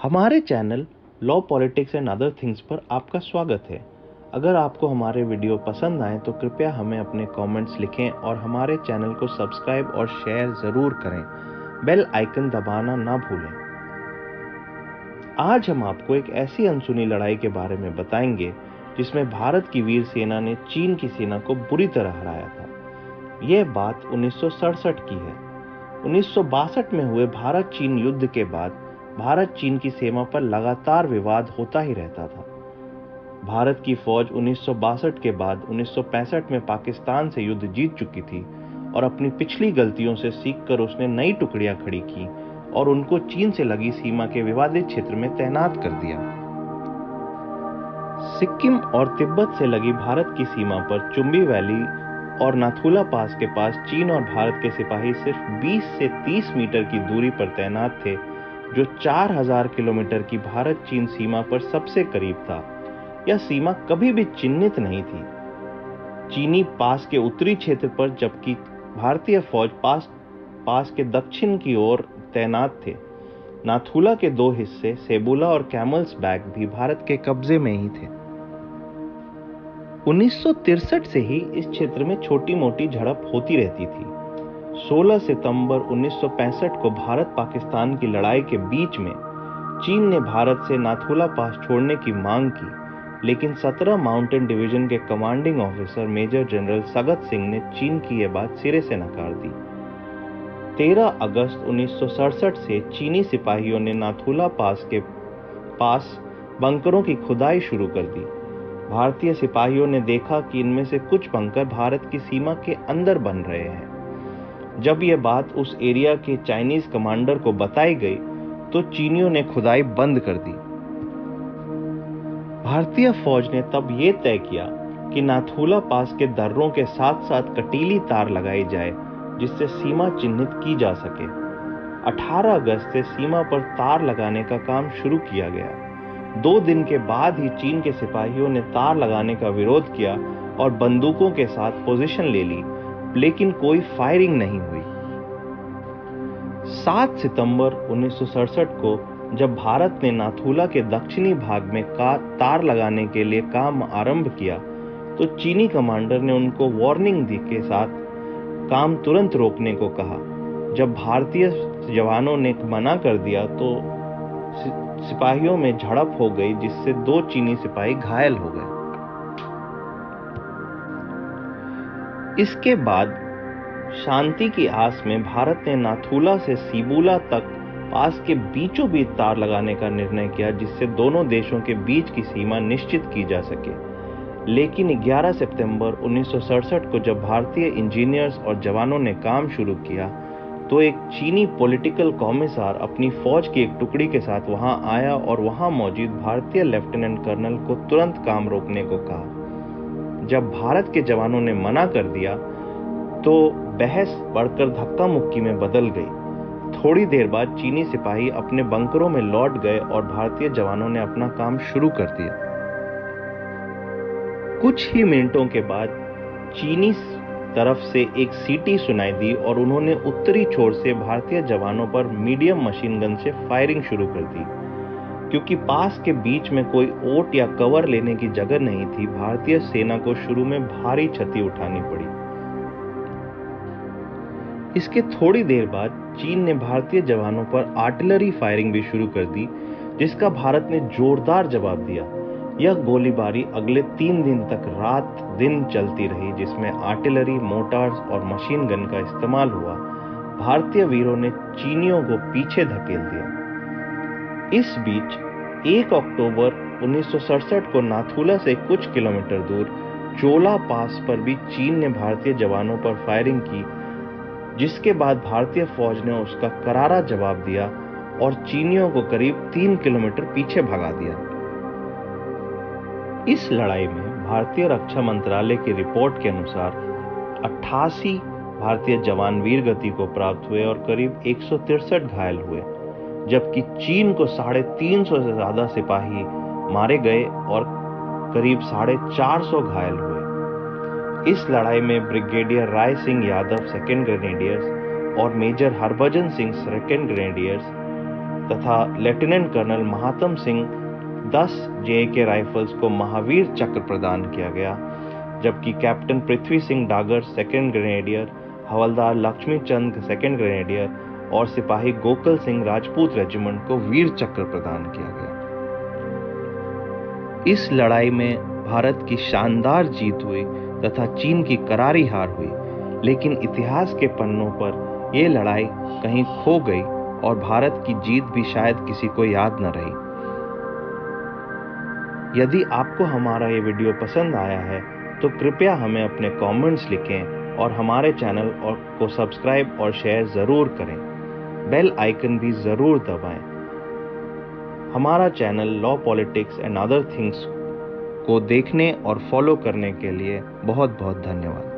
हमारे channel law politics and other things पर आपका स्वागत है। अगर आपको हमारे वीडियो पसंद आए तो कृपया हमें अपने कमेंट्स लिखें और हमारे चैनल को सब्सक्राइब और शेयर ज़रूर करें। बेल आइकन दबाना ना भूलें। आज हम आपको एक ऐसी अनसुनी लड़ाई के बारे में बताएंगे जिसमें भारत की वीर सेना ने चीन की सेना को बुरी तरह हराया था। यह बात 1967 की है। 1962 में हुए भारत चीन युद्ध के बाद भारत चीन की सीमा पर लगातार विवाद होता ही रहता था। भारत की फौज 1962 के बाद 1965 में पाकिस्तान से युद्ध जीत चुकी थी और अपनी पिछली गलतियों से सीखकर उसने नई टुकड़ियां खड़ी की और उनको चीन से लगी सीमा के विवादित क्षेत्र में तैनात कर दिया। सिक्किम और तिब्बत से लगी भारत की सीमा पर चुंबी वैली और नाथुला पास के पास चीन और भारत के सिपाही सिर्फ 20 से 30 मीटर की दूरी पर तैनात थे, जो 4000 किलोमीटर की भारत चीन सीमा पर सबसे करीब था। यह सीमा कभी भी चिन्हित नहीं थी। चीनी पास के उत्तरी क्षेत्र पर, जबकि भारतीय फौज पास के दक्षिण की ओर तैनात थे। नाथुला के दो हिस्से सेबुला और कैमल्स बैक भी भारत के कब्जे में ही थे। 1963 से ही इस क्षेत्र में छोटी मोटी झड़प होती रहती थी। 16 सितंबर 1965 को भारत पाकिस्तान की लड़ाई के बीच में चीन ने भारत से नाथुला पास छोड़ने की मांग की, लेकिन 17 माउंटेन डिवीजन के commanding officer major general Sagat Singh ने चीन की यह बात सिरे से नकार दी। 13 अगस्त 1967 से चीनी सिपाहियों ने नाथुला पास के पास बंकरों की खुदाई शुरू कर दी। भारतीय सिपाहियों ने देखा कि इनमें से कुछ बंकर भारत की सीमा के अंदर बन रहे हैं। जब यह बात उस एरिया के चाइनीज कमांडर को बताई गई तो चीनियों ने खुदाई बंद कर दी। भारतीय फौज ने तब यह तय किया कि नाथुला पास के दर्रों के साथ साथ कटीली तार लगाई जाए, जिससे सीमा चिन्हित की जा सके। 18 अगस्त से सीमा पर तार लगाने का काम शुरू किया गया। 2 दिन के बाद ही चीन के सिपाहियों ने तार लगाने का विरोध किया और बंदूकों के साथ पोजीशन ले ली, लेकिन कोई फायरिंग नहीं हुई। 7 सितंबर 1967 को जब भारत ने नाथुला के दक्षिणी भाग में तार लगाने के लिए काम आरंभ किया तो चीनी कमांडर ने उनको वार्निंग दी के साथ काम तुरंत रोकने को कहा। जब भारतीय जवानों ने मना कर दिया तो सिपाहियों में झड़प हो गई, जिससे 2 चीनी सिपाही घायल हो गए। इसके बाद शांति की आस में भारत ने नाथुला से सीबुला तक पास के बीचों बीच तार लगाने का निर्णय किया, जिससे दोनों देशों के बीच की सीमा निश्चित की जा सके। लेकिन 11 सितंबर 1967 को जब भारतीय इंजीनियर्स और जवानों ने काम शुरू किया तो एक चीनी पॉलिटिकल कॉमिसार अपनी फौज की एक टुकड़ी के साथ वहां आया और वहां मौजूद भारतीय लेफ्टिनेंट कर्नल को तुरंत काम रोकने को कहा। जब भारत के जवानों ने मना कर दिया तो बहस बढ़कर धक्का मुक्की में बदल गई। थोड़ी देर बाद चीनी सिपाही अपने बंकरों में लौट गए और भारतीय जवानों ने अपना काम शुरू कर दिया। कुछ ही मिनटों के बाद चीनी तरफ से एक सीटी सुनाई दी और उन्होंने उत्तरी छोर से भारतीय जवानों पर मीडियम मशीन गन से फायरिंग शुरू कर दी। क्योंकि पास के बीच में कोई ओट या कवर लेने की जगह नहीं थी, भारतीय सेना को शुरू में भारी क्षति उठानी पड़ी। इसके थोड़ी देर बाद चीन ने भारतीय जवानों पर आर्टिलरी फायरिंग भी शुरू कर दी, जिसका भारत ने जोरदार जवाब दिया। यह गोलीबारी अगले 3 दिन तक रात दिन चलती रही, जिसमें आर्टिलरी, मोटार्स और मशीन गन का इस्तेमाल हुआ। भारतीय वीरों ने चीनियों को पीछे धकेल दिया। इस बीच 1 अक्टूबर 1967 को नाथुला से कुछ किलोमीटर दूर चोला पास पर भी चीन ने भारतीय जवानों पर फायरिंग की, जिसके बाद भारतीय फौज ने उसका करारा जवाब दिया और चीनियों को करीब 3 किलोमीटर पीछे भगा दिया। इस लड़ाई में भारतीय रक्षा मंत्रालय की रिपोर्ट के अनुसार 88 भारतीय जवान वीरगति को प्राप्त हुए और करीब 163 घायल हुए, जबकि चीन को 350 से ज्यादा सिपाही मारे गए और करीब 450 घायल हुए। इस लड़ाई में brigadier Rai Singh Yadav 2nd grenadiers और major Harbhajan Singh 2nd grenadiers तथा lieutenant colonel Mahatam Singh 10 JK rifles को महावीर चक्र प्रदान किया गया, जबकि captain Prithvi Singh Dagar 2nd grenadier, हवलदार लक्ष्मी चंद 2nd ग्रेनेडियर और सिपाही गोकुल सिंह राजपूत रेजिमेंट को वीर चक्र प्रदान किया गया। इस लड़ाई में भारत की शानदार जीत हुई तथा चीन की करारी हार हुई, लेकिन इतिहास के पन्नों पर यह लड़ाई कहीं खो गई और भारत की जीत भी शायद किसी को याद न रही। यदि आपको हमारा ये वीडियो पसंद आया है तो कृपया हमें अपने कमेंट्स लिखें और हमारे चैनल को सब्सक्राइब और शेयर ज़रूर करें। बेल आइकन भी ज़रूर दबाएं। हमारा channel law, politics and other things को देखने और फॉलो करने के लिए बहुत बहुत धन्यवाद।